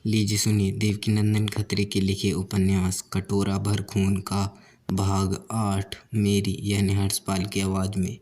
लीजिए सुनिए देवकीनंदन खत्री के लिखे उपन्यास कटोरा भर खून का भाग 8 मेरी यानी हर्षपाल की आवाज़ में।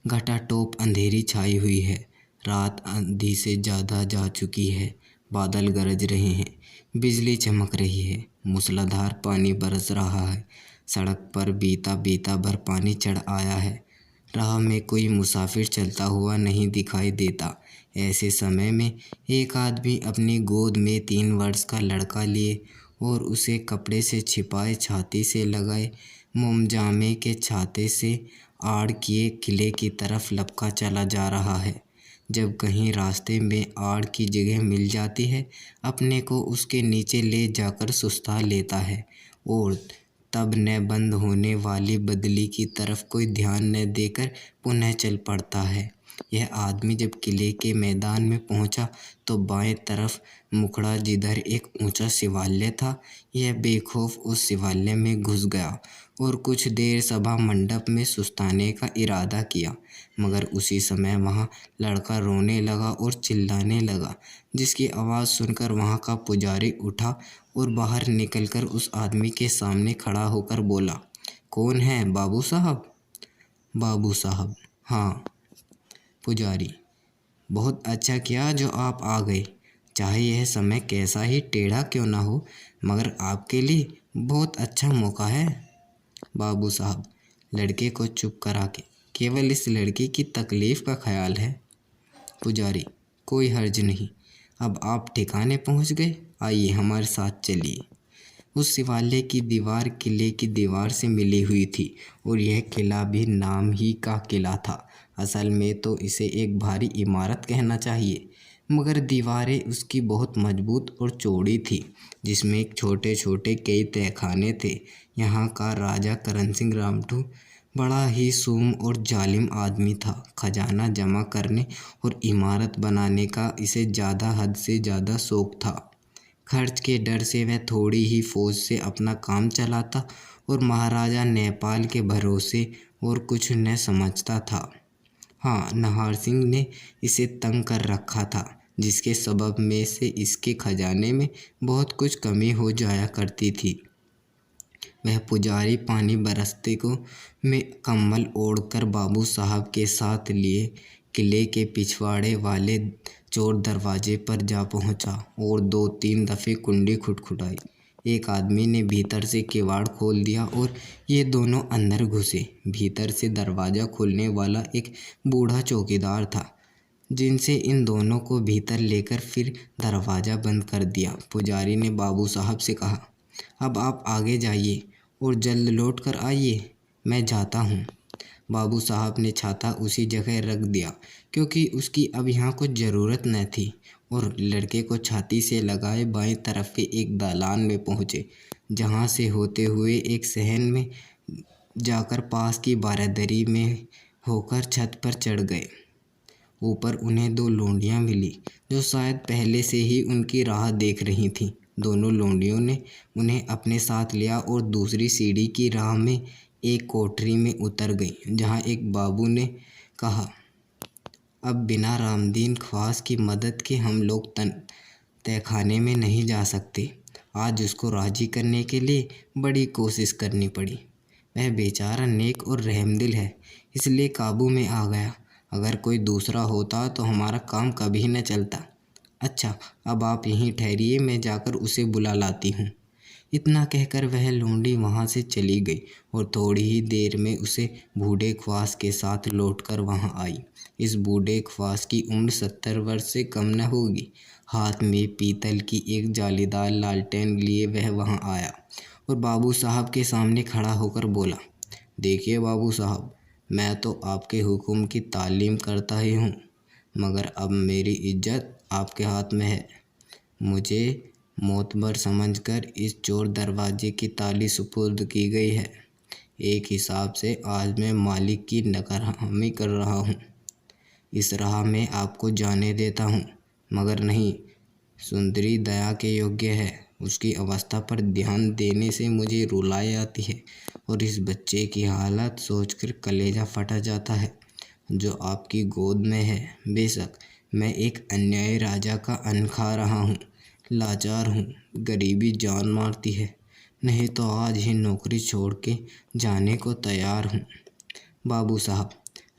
घटाटोप अंधेरी छाई हुई है। रात आधी से ज़्यादा जा चुकी है। बादल गरज रहे हैं, बिजली चमक रही है, मूसलाधार पानी बरस रहा है। सड़क पर बीता बीता भर पानी चढ़ आया है। राह में कोई मुसाफिर चलता हुआ नहीं दिखाई देता। ऐसे समय में एक आदमी अपनी गोद में 3 वर्ष का लड़का लिए और उसे कपड़े से छिपाए छाती से लगाए मोमजामे के छाते से आड़ किए किले की तरफ लपका चला जा रहा है। जब कहीं रास्ते में आड़ की जगह मिल जाती है, अपने को उसके नीचे ले जाकर सुस्ता लेता है और तब न बंद होने वाली बदली की तरफ कोई ध्यान न देकर पुनः चल पड़ता है। यह आदमी जब किले के मैदान में पहुंचा तो बाएं तरफ मुखड़ा जिधर एक ऊंचा शिवालय था, यह बेखौफ उस शिवालय में घुस गया और कुछ देर सभा मंडप में सुस्ताने का इरादा किया। मगर उसी समय वहाँ लड़का रोने लगा और चिल्लाने लगा, जिसकी आवाज़ सुनकर वहाँ का पुजारी उठा और बाहर निकलकर उस आदमी के सामने खड़ा होकर बोला, कौन है बाबू साहब? बाबू साहब? हाँ। पुजारी, बहुत अच्छा किया जो आप आ गए। चाहे यह समय कैसा ही टेढ़ा क्यों ना हो, मगर आपके लिए बहुत अच्छा मौका है। बाबू साहब लड़के को चुप करा के, केवल इस लड़की की तकलीफ़ का ख्याल है। पुजारी, कोई हर्ज नहीं। अब आप ठिकाने पहुंच गए, आइए हमारे साथ चलिए। उस शिवालय की दीवार किले की दीवार से मिली हुई थी और यह किला भी नाम ही का किला था। असल में तो इसे एक भारी इमारत कहना चाहिए, मगर दीवारें उसकी बहुत मजबूत और चौड़ी थी, जिसमें छोटे छोटे कई तहखाने थे। यहाँ का राजा करण सिंह रामटू बड़ा ही सूम और जालिम आदमी था। खजाना जमा करने और इमारत बनाने का इसे ज़्यादा हद से ज़्यादा शौक था। खर्च के डर से वह थोड़ी ही फौज से अपना काम चलाता और महाराजा नेपाल के भरोसे और कुछ न समझता था। हाँ, नाहर सिंह ने इसे तंग कर रखा था, जिसके सबब में से इसके खजाने में बहुत कुछ कमी हो जाया करती थी। वह पुजारी पानी बरसते को में कम्बल ओढ़कर बाबू साहब के साथ लिए किले के पिछवाड़े वाले चोर दरवाजे पर जा पहुंचा और 2-3 दफ़े कुंडी खुटखुटाई। एक आदमी ने भीतर से किवाड़ खोल दिया और ये दोनों अंदर घुसे। भीतर से दरवाज़ा खोलने वाला एक बूढ़ा चौकीदार था, जिनसे इन दोनों को भीतर लेकर फिर दरवाज़ा बंद कर दिया। पुजारी ने बाबू साहब से कहा, अब आप आगे जाइए और जल्द लौट कर आइए, मैं जाता हूँ। बाबू साहब ने छाता उसी जगह रख दिया, क्योंकि उसकी अब यहाँ कुछ ज़रूरत न थी, और लड़के को छाती से लगाए बाएं तरफ के एक दालान में पहुँचे, जहाँ से होते हुए एक सहन में जाकर पास की बारादरी में होकर छत पर चढ़ गए। ऊपर उन्हें 2 लोंडियाँ मिली, जो शायद पहले से ही उनकी राह देख रही थीं। दोनों लोंडियों ने उन्हें अपने साथ लिया और दूसरी सीढ़ी की राह में एक कोठरी में उतर गई, जहाँ एक बाबू ने कहा, अब बिना रामदीन ख्वास की मदद के हम लोग तहखाने में नहीं जा सकते। आज उसको राजी करने के लिए बड़ी कोशिश करनी पड़ी। वह बेचारा नेक और रहमदिल है, इसलिए काबू में आ गया। अगर कोई दूसरा होता तो हमारा काम कभी न चलता। अच्छा, अब आप यहीं ठहरिए, मैं जाकर उसे बुला लाती हूँ। इतना कहकर वह लोंडी वहाँ से चली गई और थोड़ी ही देर में उसे बूढ़े ख्वास के साथ लौटकर वहाँ आई। इस बूढ़े ख्वास की उम्र 70 वर्ष से कम न होगी। हाथ में पीतल की एक जालीदार लालटेन लिए वह वहाँ आया और बाबू साहब के सामने खड़ा होकर बोला, देखिए बाबू साहब, मैं तो आपके हुक्म की तालीम करता ही हूँ, मगर अब मेरी इज्जत आपके हाथ में है। मुझे मोतबर समझकर इस चोर दरवाजे की ताली सुपुर्द की गई है। एक हिसाब से आज मैं मालिक की नकारहमी कर रहा हूँ। इस राह में आपको जाने देता हूँ, मगर नहीं, सुंदरी दया के योग्य है। उसकी अवस्था पर ध्यान देने से मुझे रुलाई आती है और इस बच्चे की हालत सोचकर कलेजा फटा जाता है, जो आपकी गोद में है। बेशक मैं एक अन्यायी राजा का अन्न खा रहा हूँ, लाचार हूँ, गरीबी जान मारती है, नहीं तो आज ही नौकरी छोड़ के जाने को तैयार हूँ। बाबू साहब,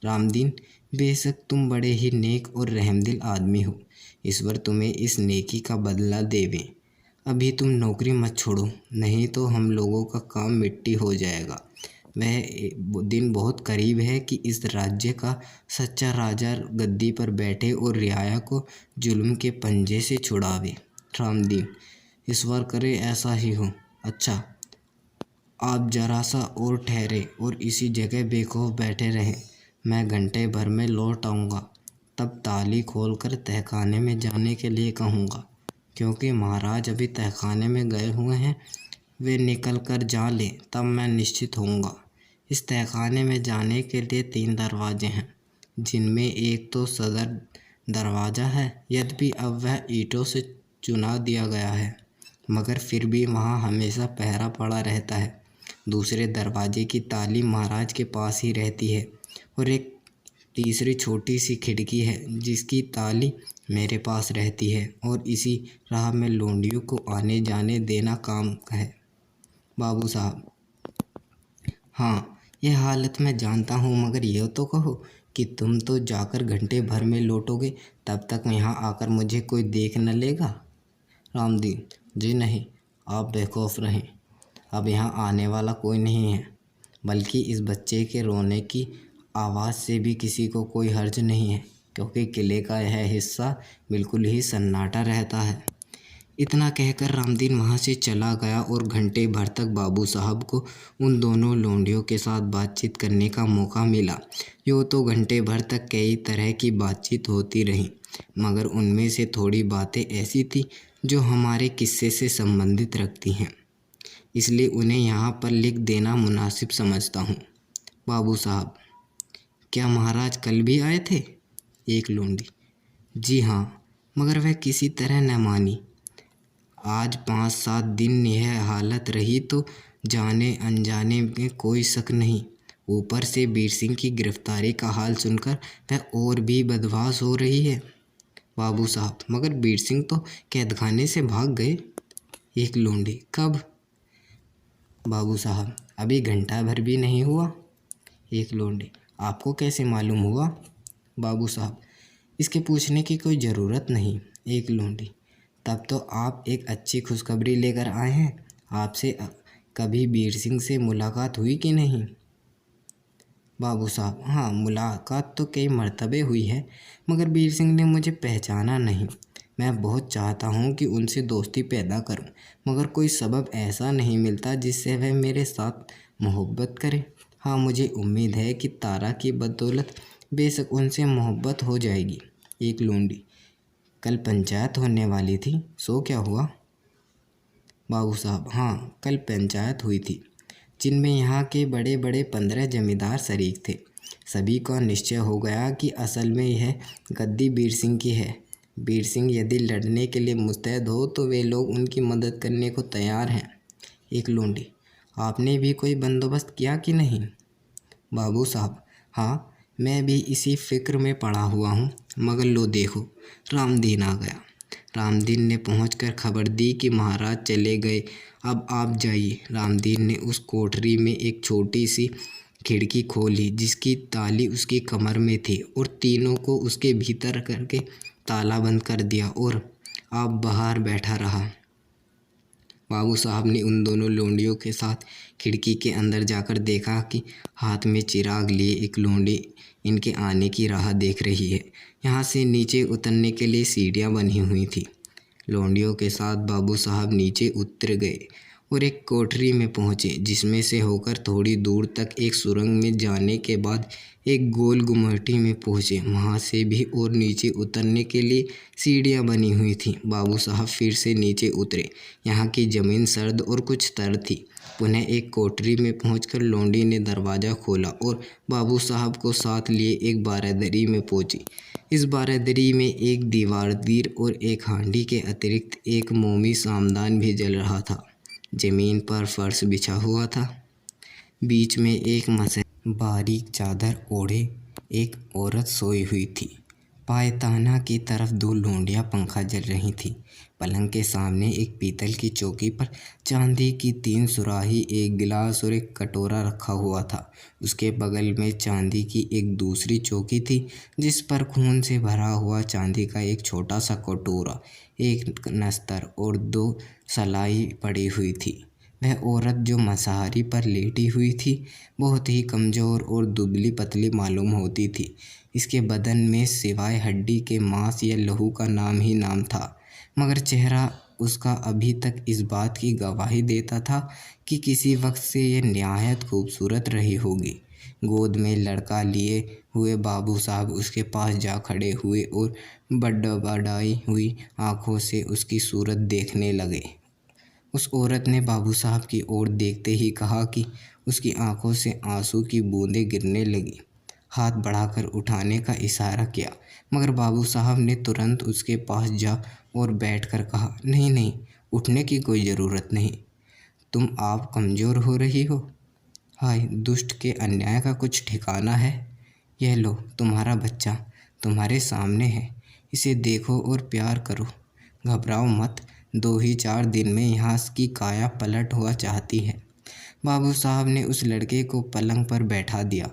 रामदीन, बेशक तुम बड़े ही नेक और रहमदिल आदमी हो, ईश्वर तुम्हें इस नेकी का बदला देवे। अभी तुम नौकरी मत छोड़ो, नहीं तो हम लोगों का काम मिट्टी हो जाएगा। वह दिन बहुत करीब है कि इस राज्य का सच्चा राजा गद्दी पर बैठे और रियाया को जुल्म के पंजे से छुड़ावे। रामदीन, ईश्वर करे ऐसा ही हो। अच्छा, आप जरा सा और ठहरे और इसी जगह बेखौफ बैठे रहें, मैं घंटे भर में लौट आऊँगा। तब ताली खोलकर तहखाने में जाने के लिए कहूँगा, क्योंकि महाराज अभी तहखाने में गए हुए हैं। वे निकल कर जा लें तब मैं निश्चित होऊंगा। इस तहखाने में जाने के लिए 3 दरवाजे हैं, जिनमें एक तो सदर दरवाज़ा है, यद्यपि अब वह ईंटों से चुना दिया गया है, मगर फिर भी वहाँ हमेशा पहरा पड़ा रहता है। दूसरे दरवाजे की ताली महाराज के पास ही रहती है, और एक तीसरी छोटी सी खिड़की है जिसकी ताली मेरे पास रहती है, और इसी राह में लोंडियों को आने जाने देना काम है। बाबू साहब, हाँ, यह हालत मैं जानता हूँ, मगर यह तो कहो कि तुम तो जाकर घंटे भर में लौटोगे, तब तक यहाँ आकर मुझे कोई देख न लेगा। रामदीन, जी नहीं, आप बेखौफ रहें, अब यहाँ आने वाला कोई नहीं है, बल्कि इस बच्चे के रोने की आवाज़ से भी किसी को कोई हर्ज नहीं है, क्योंकि किले का यह हिस्सा बिल्कुल ही सन्नाटा रहता है। इतना कहकर रामदीन वहाँ से चला गया और घंटे भर तक बाबू साहब को उन दोनों लोंडियों के साथ बातचीत करने का मौका मिला। यूँ तो घंटे भर तक कई तरह की बातचीत होती रही, मगर उनमें से थोड़ी बातें ऐसी थी जो हमारे किस्से से संबंधित रखती हैं, इसलिए उन्हें यहाँ पर लिख देना मुनासिब समझता हूँ। बाबू साहब, क्या महाराज कल भी आए थे? एक लोंडी, जी हाँ, मगर वह किसी तरह न मानी। आज 5-7 दिन यह हालत रही तो जाने अनजाने में कोई शक नहीं। ऊपर से बीर सिंह की गिरफ्तारी का हाल सुनकर वह और भी बदमाश हो रही है। बाबू साहब, मगर बीर सिंह तो कैदखाने से भाग गए। एक लोंडी, कब? बाबू साहब, अभी घंटा भर भी नहीं हुआ। एक लोंडी, आपको कैसे मालूम हुआ? बाबू साहब, इसके पूछने की कोई ज़रूरत नहीं। एक लोंडी, तब तो आप एक अच्छी खुशखबरी लेकर आए हैं। आपसे कभी बीर सिंह से मुलाकात हुई कि नहीं? बाबू साहब, हाँ, मुलाकात तो कई मर्तबे हुई है, मगर बीर सिंह ने मुझे पहचाना नहीं। मैं बहुत चाहता हूँ कि उनसे दोस्ती पैदा करूँ, मगर कोई सबब ऐसा नहीं मिलता जिससे वह मेरे साथ मोहब्बत करे। हाँ, मुझे उम्मीद है कि तारा की बदौलत बेशक उनसे मोहब्बत हो जाएगी। एक लोंडी, कल पंचायत होने वाली थी, सो क्या हुआ? बाबू साहब, हाँ, कल पंचायत हुई थी, जिनमें यहाँ के बड़े बड़े 15 जमींदार शरीक थे। सभी का निश्चय हो गया कि असल में यह गद्दी बीर सिंह की है। बीर सिंह यदि लड़ने के लिए मुस्तैद हो तो वे लोग उनकी मदद करने को तैयार हैं। एक लोंडी, आपने भी कोई बंदोबस्त किया कि नहीं? बाबू साहब, हाँ, मैं भी इसी फिक्र में पड़ा हुआ हूँ, मगर लो देखो, रामदीन आ गया। रामदीन ने पहुंचकर खबर दी कि महाराज चले गए, अब आप जाइए। रामदीन ने उस कोठरी में एक छोटी सी खिड़की खोली जिसकी ताली उसकी कमर में थी, और तीनों को उसके भीतर करके ताला बंद कर दिया और आप बाहर बैठा रहा। बाबू साहब ने उन दोनों लोंडियों के साथ खिड़की के अंदर जाकर देखा कि हाथ में चिराग लिए एक लोंडी इनके आने की राह देख रही है। यहाँ से नीचे उतरने के लिए सीढ़ियाँ बनी हुई थी। लोंडियों के साथ बाबू साहब नीचे उतर गए और एक कोठरी में पहुँचे, जिसमें से होकर थोड़ी दूर तक एक सुरंग में जाने के बाद एक गोल गुमटी में पहुँचे। वहाँ से भी और नीचे उतरने के लिए सीढ़ियाँ बनी हुई थीं। बाबू साहब फिर से नीचे उतरे। यहाँ की ज़मीन सर्द और कुछ तर थी। पुनः एक कोठरी में पहुंचकर लोंडी ने दरवाज़ा खोला और बाबू साहब को साथ लिए एक बारादरी में पहुंची। इस बारादरी में एक दीवारदीर और एक हांडी के अतिरिक्त एक मोमी सामदान भी जल रहा था। ज़मीन पर फर्श बिछा हुआ था। बीच में एक मसहरी बारीक चादर ओढ़े एक औरत सोई हुई थी। पायताना की तरफ 2 लोंडियाँ पंखा जल रही थीं। पलंग के सामने एक पीतल की चौकी पर चांदी की 3 सुराही, एक गिलास और एक कटोरा रखा हुआ था। उसके बगल में चांदी की एक दूसरी चौकी थी, जिस पर खून से भरा हुआ चांदी का एक छोटा सा कटोरा, एक नस्तर और 2 सलाई पड़ी हुई थी। वह औरत जो मसाहरी पर लेटी हुई थी, बहुत ही कमज़ोर और दुबली पतली मालूम होती थी। इसके बदन में सिवाय हड्डी के मांस या लहू का नाम ही नाम था, मगर चेहरा उसका अभी तक इस बात की गवाही देता था कि किसी वक्त से यह निहायत खूबसूरत रही होगी। गोद में लड़का लिए हुए बाबू साहब उसके पास जा खड़े हुए और बड़बड़ाई हुई आंखों से उसकी सूरत देखने लगे। उस औरत ने बाबू साहब की ओर देखते ही कहा कि उसकी आंखों से आंसू की बूंदें गिरने लगी। हाथ बढ़ाकर उठाने का इशारा किया, मगर बाबू साहब ने तुरंत उसके पास जा और बैठकर कहा, नहीं नहीं, उठने की कोई ज़रूरत नहीं। आप कमज़ोर हो रही हो। हाय, दुष्ट के अन्याय का कुछ ठिकाना है। यह लो, तुम्हारा बच्चा तुम्हारे सामने है। इसे देखो और प्यार करो। घबराओ मत, 2 ही 4 दिन में यहाँ की काया पलट हुआ चाहती है। बाबू साहब ने उस लड़के को पलंग पर बैठा दिया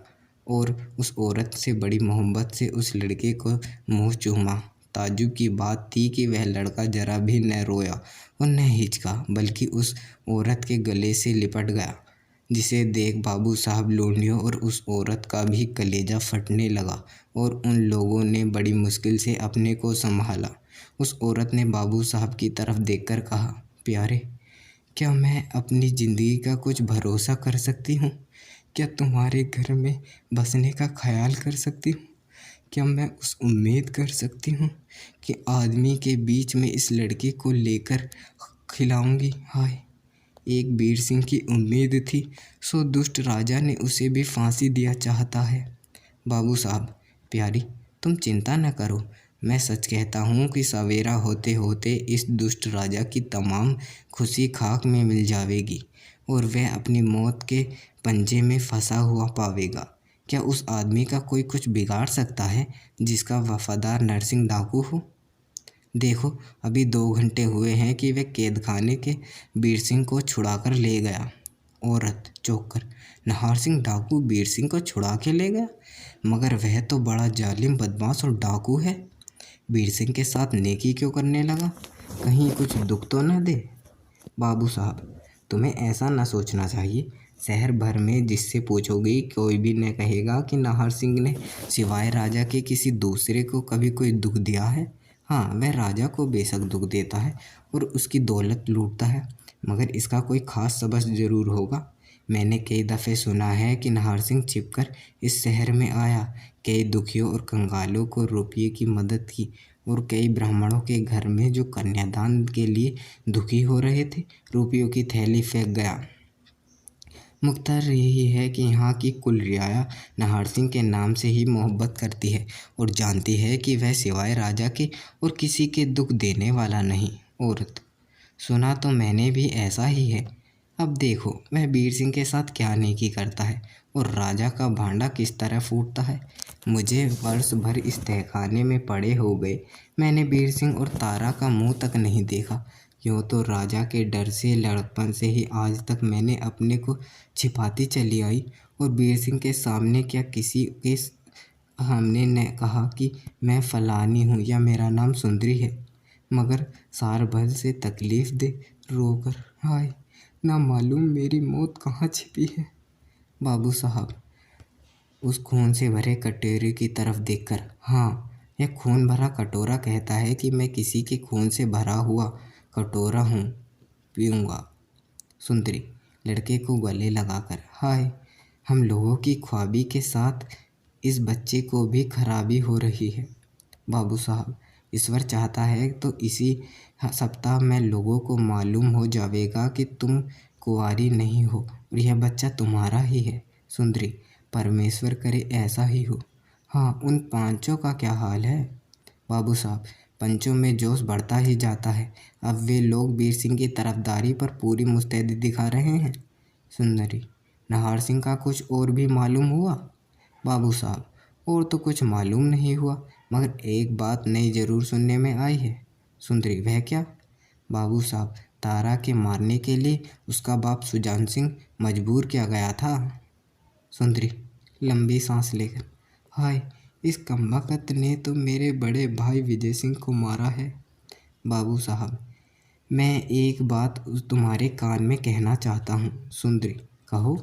और उस औरत से बड़ी मोहब्बत से उस लड़के को मुंह चूमा। ताज्जुब की बात थी कि वह लड़का जरा भी न रोया और न हिचका, बल्कि उस औरत के गले से लिपट गया, जिसे देख बाबू साहब लोंडियों और उस औरत का भी कलेजा फटने लगा और उन लोगों ने बड़ी मुश्किल से अपने को संभाला। उस औरत ने बाबू साहब की तरफ देखकर कहा, प्यारे, क्या मैं अपनी ज़िंदगी का कुछ भरोसा कर सकती हूँ? क्या तुम्हारे घर में बसने का ख्याल कर सकती हूँ? क्या मैं उस उम्मीद कर सकती हूँ कि आदमी के बीच में इस लड़के को लेकर खिलाऊंगी? हाय, एक वीर सिंह की उम्मीद थी, सो दुष्ट राजा ने उसे भी फांसी दिया चाहता है। बाबू साहब, प्यारी, तुम चिंता न करो। मैं सच कहता हूँ कि सवेरा होते होते इस दुष्ट राजा की तमाम खुशी खाक में मिल जाएगी और वह अपनी मौत के पंजे में फंसा हुआ पावेगा। क्या उस आदमी का कोई कुछ बिगाड़ सकता है जिसका वफादार नरसिंह डाकू हो? देखो, अभी 2 घंटे हुए हैं कि वह कैद खाने के वीर सिंह को छुड़ा कर ले गया। औरत चौंक कर, नाहर सिंह डाकू वीर सिंह को छुड़ा के ले गया? मगर वह तो बड़ा जालिम, बदमाश और डाकू है। वीर सिंह के साथ नेकी क्यों करने लगा? कहीं कुछ दुख तो न दे? बाबू साहब, तुम्हें ऐसा न सोचना चाहिए। शहर भर में जिससे पूछोगी, कोई भी न कहेगा कि नाहर सिंह ने सिवाय राजा के किसी दूसरे को कभी कोई दुख दिया है। हाँ, वह राजा को बेशक दुख देता है और उसकी दौलत लूटता है, मगर इसका कोई ख़ास सबब ज़रूर होगा। मैंने कई दफ़े सुना है कि नाहर सिंह छिपकर इस शहर में आया, कई दुखियों और कंगालों को रुपये की मदद की और कई ब्राह्मणों के घर में जो कन्यादान के लिए दुखी हो रहे थे, रुपयों की थैली फेंक गया। मुख्तार यही है कि यहाँ की कुल रियाया नाहर सिंह के नाम से ही मोहब्बत करती है और जानती है कि वह सिवाय राजा के और किसी के दुख देने वाला नहीं। औरत, सुना तो मैंने भी ऐसा ही है। अब देखो वह वीर सिंह के साथ क्या नेकी करता है और राजा का भांडा किस तरह फूटता है। मुझे वर्ष भर इस तहखाने में पड़े हो गए, मैंने वीर सिंह और तारा का मुंह तक नहीं देखा। यूँ तो राजा के डर से, लड़कपन से ही आज तक मैंने अपने को छिपाती चली आई और वीर सिंह के सामने क्या किसी के हमने ने कहा कि मैं फलानी हूँ या मेरा नाम सुंदरी है, मगर साल भर से तकलीफ़ दे रोकर, हाय, ना मालूम मेरी मौत कहाँ छिपी है। बाबू साहब, उस खून से भरे कटोरे की तरफ देखकर, हाँ, यह खून भरा कटोरा कहता है कि मैं किसी के खून से भरा हुआ कटोरा हूँ, पीऊँगा। सुंदरी, लड़के को गले लगाकर, हाय, हम लोगों की ख्वाबी के साथ इस बच्चे को भी खराबी हो रही है। बाबू साहब, ईश्वर चाहता है तो इसी सप्ताह में लोगों को मालूम हो जाएगा कि तुम कुंवारी नहीं हो और यह बच्चा तुम्हारा ही है। सुंदरी, परमेश्वर करे ऐसा ही हो। हाँ, उन पांचों का क्या हाल है? बाबू साहब, पंचों में जोश बढ़ता ही जाता है। अब वे लोग वीर सिंह की तरफदारी पर पूरी मुस्तैदी दिखा रहे हैं। सुंदरी, नाहर सिंह का कुछ और भी मालूम हुआ? बाबू साहब, और तो कुछ मालूम नहीं हुआ, मगर एक बात नई ज़रूर सुनने में आई है। सुंदरी, वह क्या? बाबू साहब, तारा के मारने के लिए उसका बाप सुजान सिंह मजबूर किया गया था। सुंदरी लंबी सांस लेकर, हाय, इस कमबख्त ने तो मेरे बड़े भाई विजय सिंह को मारा है। बाबू साहब, मैं एक बात तुम्हारे कान में कहना चाहता हूँ। सुंदरी, कहो।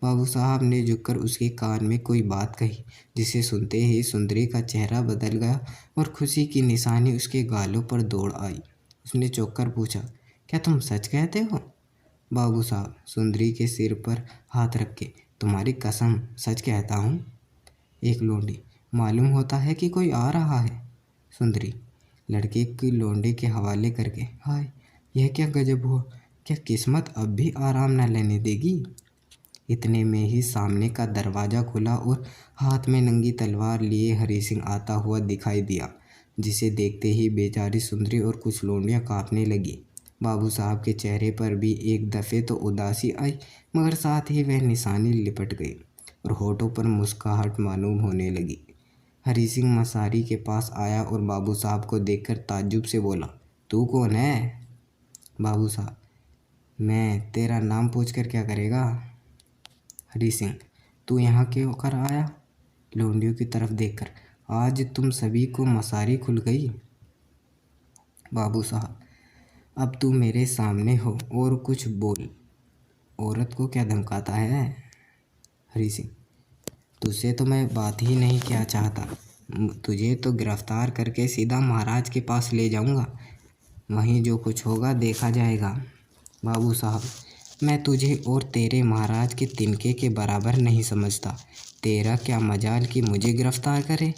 बाबू साहब ने झुककर उसके कान में कोई बात कही, जिसे सुनते ही सुंदरी का चेहरा बदल गया और खुशी की निशानी उसके गालों पर दौड़ आई। उसने चौंक कर पूछा, क्या तुम सच कहते हो? बाबू साहब सुंदरी के सिर पर हाथ रख के, तुम्हारी कसम सच कहता हूँ। एक लोंडी, मालूम होता है कि कोई आ रहा है। सुंदरी लड़के की लोंडे के हवाले करके, हाय, यह क्या गजब हुआ, क्या किस्मत अब भी आराम न लेने देगी। इतने में ही सामने का दरवाज़ा खुला और हाथ में नंगी तलवार लिए हरी सिंह आता हुआ दिखाई दिया, जिसे देखते ही बेचारी सुंदरी और कुछ लोंडियाँ कांपने लगी। बाबू साहब के चेहरे पर भी एक दफ़े तो उदासी आई, मगर साथ ही वह निशानी लिपट गई और होठों पर मुस्कुराहट मालूम होने लगी। हरी सिंह मसारी के पास आया और बाबू साहब को देखकर ताज्जुब से बोला, तू कौन है? बाबू साहब, मैं तेरा नाम पूछकर क्या करेगा? हरी सिंह, तू यहाँ क्यों कर आया? लोंडियों की तरफ देखकर, आज तुम सभी को मसारी खुल गई। बाबू साहब, अब तू मेरे सामने हो और कुछ बोल, औरत को क्या धमकाता है? हरी सिंह, तुझसे तो मैं बात ही नहीं किया चाहता, तुझे तो गिरफ्तार करके सीधा महाराज के पास ले जाऊंगा, वहीं जो कुछ होगा देखा जाएगा। बाबू साहब, मैं तुझे और तेरे महाराज के तिनके के बराबर नहीं समझता, तेरा क्या मजाल कि मुझे गिरफ्तार करे।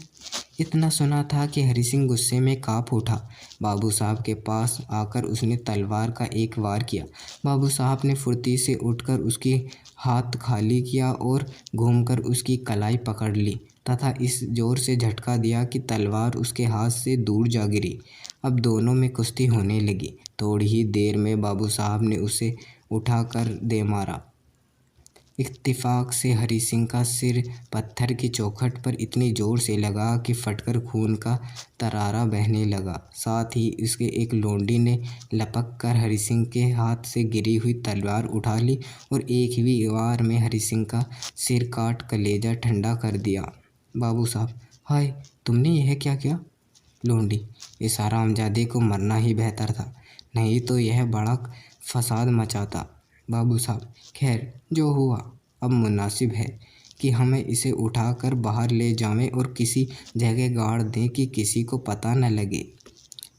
इतना सुना था कि हरी सिंह गुस्से में काँप उठा। बाबू साहब के पास आकर उसने तलवार का एक वार किया। बाबू साहब ने फुर्ती से उठकर उसकी हाथ खाली किया और घूमकर उसकी कलाई पकड़ ली तथा इस जोर से झटका दिया कि तलवार उसके हाथ से दूर जा गिरी। अब दोनों में कुश्ती होने लगी। थोड़ी ही देर में बाबू साहब ने उसे उठाकर दे मारा। इत्तेफाक से हरी सिंह का सिर पत्थर की चौखट पर इतनी जोर से लगा कि फटकर खून का तरारा बहने लगा। साथ ही उसके एक लोंडी ने लपक कर हरी सिंह के हाथ से गिरी हुई तलवार उठा ली और एक ही वार में हरी सिंह का सिर काट कलेजा ठंडा कर दिया। बाबू साहब, हाय, तुमने यह क्या किया? लोंडी, इस हरामजादे को मरना ही बेहतर था, नहीं तो यह बड़ा फसाद मचाता। बाबू साहब, खैर जो हुआ अब मुनासिब है कि हमें इसे उठाकर बाहर ले जावें और किसी जगह गाड़ दें कि किसी को पता न लगे।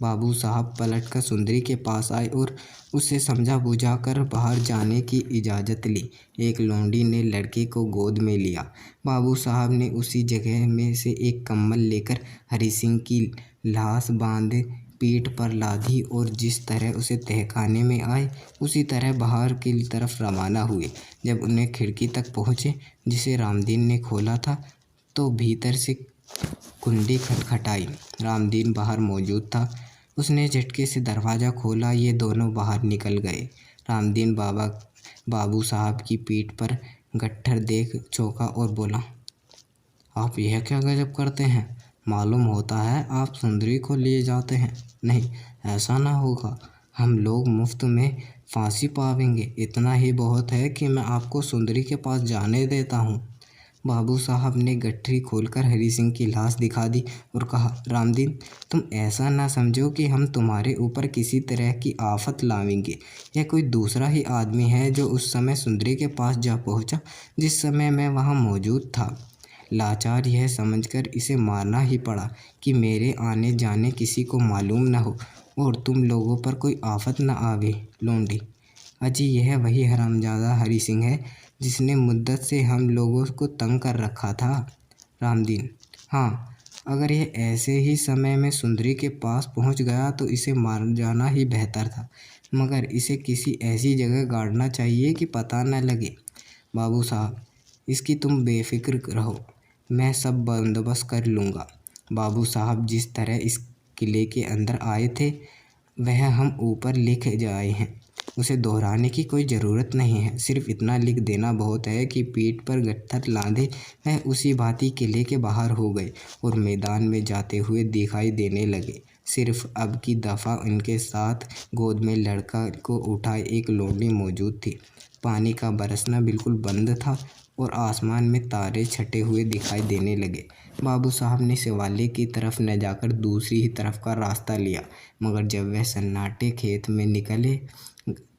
बाबू साहब पलटकर सुंदरी के पास आए और उसे समझा बुझाकर बाहर जाने की इजाज़त ली। एक लोंडी ने लड़के को गोद में लिया। बाबू साहब ने उसी जगह में से एक कम्बल लेकर हरी सिंह की लाश बांध पीठ पर लादी और जिस तरह उसे तहखाने में आए उसी तरह बाहर की तरफ रवाना हुए। जब उन्हें खिड़की तक पहुँचे, जिसे रामदीन ने खोला था, तो भीतर से कुंडी खटखटाई। रामदीन बाहर मौजूद था। उसने झटके से दरवाज़ा खोला। ये दोनों बाहर निकल गए। रामदीन बाबू साहब की पीठ पर गट्ठर देख चौंका और बोला, आप यह क्या गजब करते हैं? मालूम होता है आप सुंदरी को लिए जाते हैं। नहीं, ऐसा ना होगा, हम लोग मुफ्त में फांसी पावेंगे। इतना ही बहुत है कि मैं आपको सुंदरी के पास जाने देता हूँ। बाबू साहब ने गठरी खोलकर हरी सिंह की लाश दिखा दी और कहा, रामदीन, तुम ऐसा ना समझो कि हम तुम्हारे ऊपर किसी तरह की आफत लावेंगे। यह कोई दूसरा ही आदमी है जो उस समय सुंदरी के पास जा पहुंचा जिस समय मैं वहां मौजूद था। लाचार यह समझकर इसे मारना ही पड़ा कि मेरे आने जाने किसी को मालूम न हो और तुम लोगों पर कोई आफत न आवे। लोंडी, अजी यह वही हरामजादा हरी सिंह है जिसने मुद्दत से हम लोगों को तंग कर रखा था। रामदीन, हाँ, अगर यह ऐसे ही समय में सुंदरी के पास पहुंच गया तो इसे मार जाना ही बेहतर था, मगर इसे किसी ऐसी जगह गाड़ना चाहिए कि पता न लगे। बाबू साहब, इसकी तुम बेफिक्र रहो, मैं सब बंदोबस्त कर लूँगा। बाबू साहब जिस तरह इस किले के अंदर आए थे वह हम ऊपर लिख जाए हैं, उसे दोहराने की कोई ज़रूरत नहीं है। सिर्फ इतना लिख देना बहुत है कि पीठ पर गट्ठर लादे वह उसी भांति किले के बाहर हो गए और मैदान में जाते हुए दिखाई देने लगे। सिर्फ अब की दफ़ा उनके साथ गोद में लड़का को उठाए एक लोंडी मौजूद थी। पानी का बरसना बिल्कुल बंद था और आसमान में तारे छटे हुए दिखाई देने लगे। बाबू साहब ने शिवालय की तरफ न जाकर दूसरी ही तरफ का रास्ता लिया, मगर जब वह सन्नाटे खेत में निकले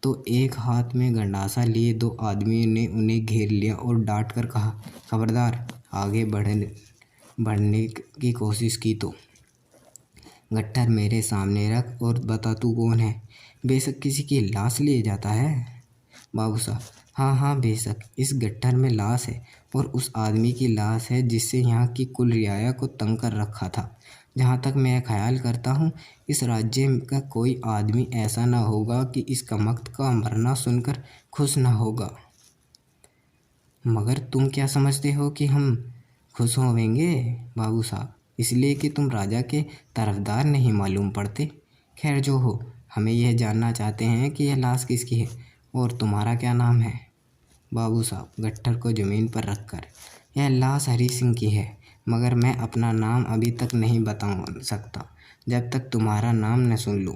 तो एक हाथ में गंडासा लिए दो आदमियों ने उन्हें घेर लिया और डांट कर कहा, खबरदार, आगे बढ़ने की कोशिश की तो गट्ठर मेरे सामने रख और बता तू कौन है। बेशक किसी की लाश लिए जाता है। बाबू साहब, हाँ हाँ बेशक इस गट्ठर में लाश है और उस आदमी की लाश है जिससे यहाँ की कुल रियाया को तंग कर रखा था। जहाँ तक मैं ख्याल करता हूँ इस राज्य का कोई आदमी ऐसा ना होगा कि इस कमबख्त का मरना सुनकर खुश ना होगा। मगर तुम क्या समझते हो कि हम खुश होवेंगे बाबू साहब? इसलिए कि तुम राजा के तरफदार नहीं मालूम पड़ते। खैर जो हो, हमें यह जानना चाहते हैं कि यह लाश किसकी है और तुम्हारा क्या नाम है। बाबू साहब गट्ठर को ज़मीन पर रखकर, यह लाश हरी सिंह की है, मगर मैं अपना नाम अभी तक नहीं बता सकता जब तक तुम्हारा नाम न सुन लूँ।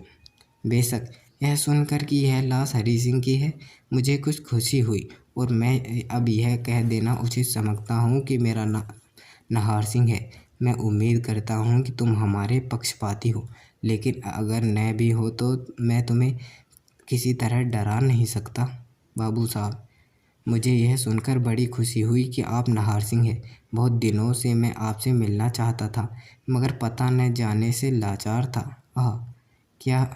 बेशक यह सुनकर कि यह लाश हरी सिंह की है मुझे कुछ खुशी हुई और मैं अब यह कह देना उचित समझता हूँ कि मेरा नाहर सिंह है। मैं उम्मीद करता हूँ कि तुम हमारे पक्षपाती हो, लेकिन अगर न भी हो तो मैं तुम्हें किसी तरह डरा नहीं सकता। बाबू साहब, मुझे यह सुनकर बड़ी खुशी हुई कि आप नाहर सिंह हैं। बहुत दिनों से मैं आपसे मिलना चाहता था, मगर पता न जाने से लाचार था। क्या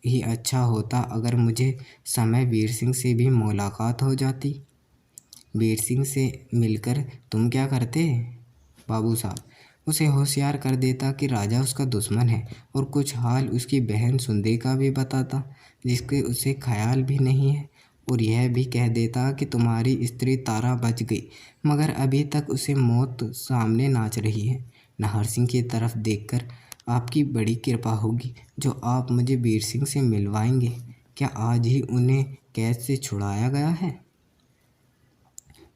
ही अच्छा होता अगर मुझे समय वीर सिंह से भी मुलाकात हो जाती। वीर सिंह से मिलकर तुम क्या करते बाबू साहब? उसे होशियार कर देता कि राजा उसका दुश्मन है और कुछ हाल उसकी बहन सुंदे का भी बताता जिसके उसे ख्याल भी नहीं है, और यह भी कह देता कि तुम्हारी स्त्री तारा बच गई, मगर अभी तक उसे मौत सामने नाच रही है। नाहर सिंह की तरफ देखकर, आपकी बड़ी कृपा होगी जो आप मुझे वीर सिंह से मिलवाएंगे। क्या आज ही उन्हें कैद से छुड़ाया गया है?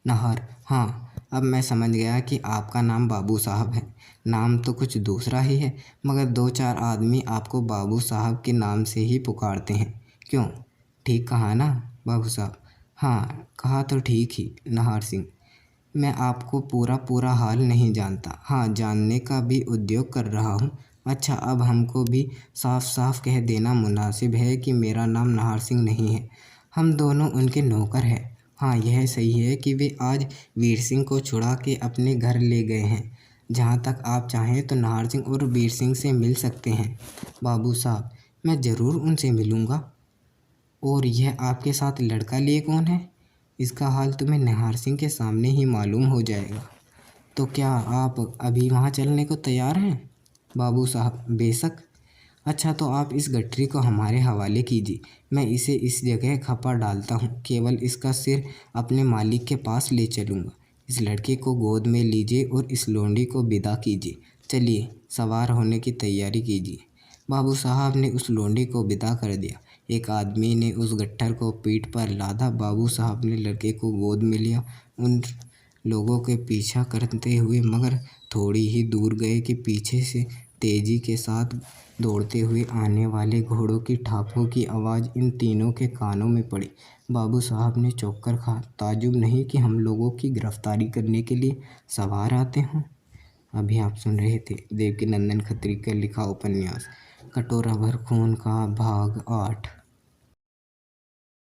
नाहर, हाँ, अब मैं समझ गया कि आपका नाम बाबू साहब है। नाम तो कुछ दूसरा ही है, मगर दो चार आदमी आपको बाबू साहब के नाम से ही पुकारते हैं। क्यों, ठीक कहा ना बाबू साहब? हाँ, कहा तो ठीक ही नाहर सिंह। मैं आपको पूरा हाल नहीं जानता। हाँ, जानने का भी उद्योग कर रहा हूँ। अच्छा, अब हमको भी साफ साफ कह देना मुनासिब है कि मेरा नाम नाहर सिंह नहीं है। हम दोनों उनके नौकर हैं। हाँ, यह सही है कि वे आज वीर सिंह को छुड़ा के अपने घर ले गए हैं। जहाँ तक आप चाहें तो नाहर सिंह और वीर सिंह से मिल सकते हैं। बाबू साहब, मैं ज़रूर उनसे मिलूँगा। और यह आपके साथ लड़का लिए कौन है? इसका हाल तुम्हें नाहर सिंह के सामने ही मालूम हो जाएगा। तो क्या आप अभी वहाँ चलने को तैयार हैं? बाबू साहब, बेशक। अच्छा, तो आप इस गठरी को हमारे हवाले कीजिए। मैं इसे इस जगह खपा डालता हूँ, केवल इसका सिर अपने मालिक के पास ले चलूँगा। इस लड़के को गोद में लीजिए और इस लोंडी को विदा कीजिए। चलिए, सवार होने की तैयारी कीजिए। बाबू साहब ने उस लोंडी को विदा कर दिया। एक आदमी ने उस गट्ठर को पीठ पर लादा। बाबू साहब ने लड़के को गोद में लिया, उन लोगों के पीछा करते हुए, मगर थोड़ी ही दूर गए कि पीछे से तेजी के साथ दौड़ते हुए आने वाले घोड़ों की ठापों की आवाज़ इन तीनों के कानों में पड़ी। बाबू साहब ने चौंक कर कहा, ताज्जुब नहीं कि हम लोगों की गिरफ्तारी करने के लिए सवार आते हों। अभी आप सुन रहे थे देवकीनंदन खत्री का लिखा उपन्यास कटोरा भर खून का भाग 8।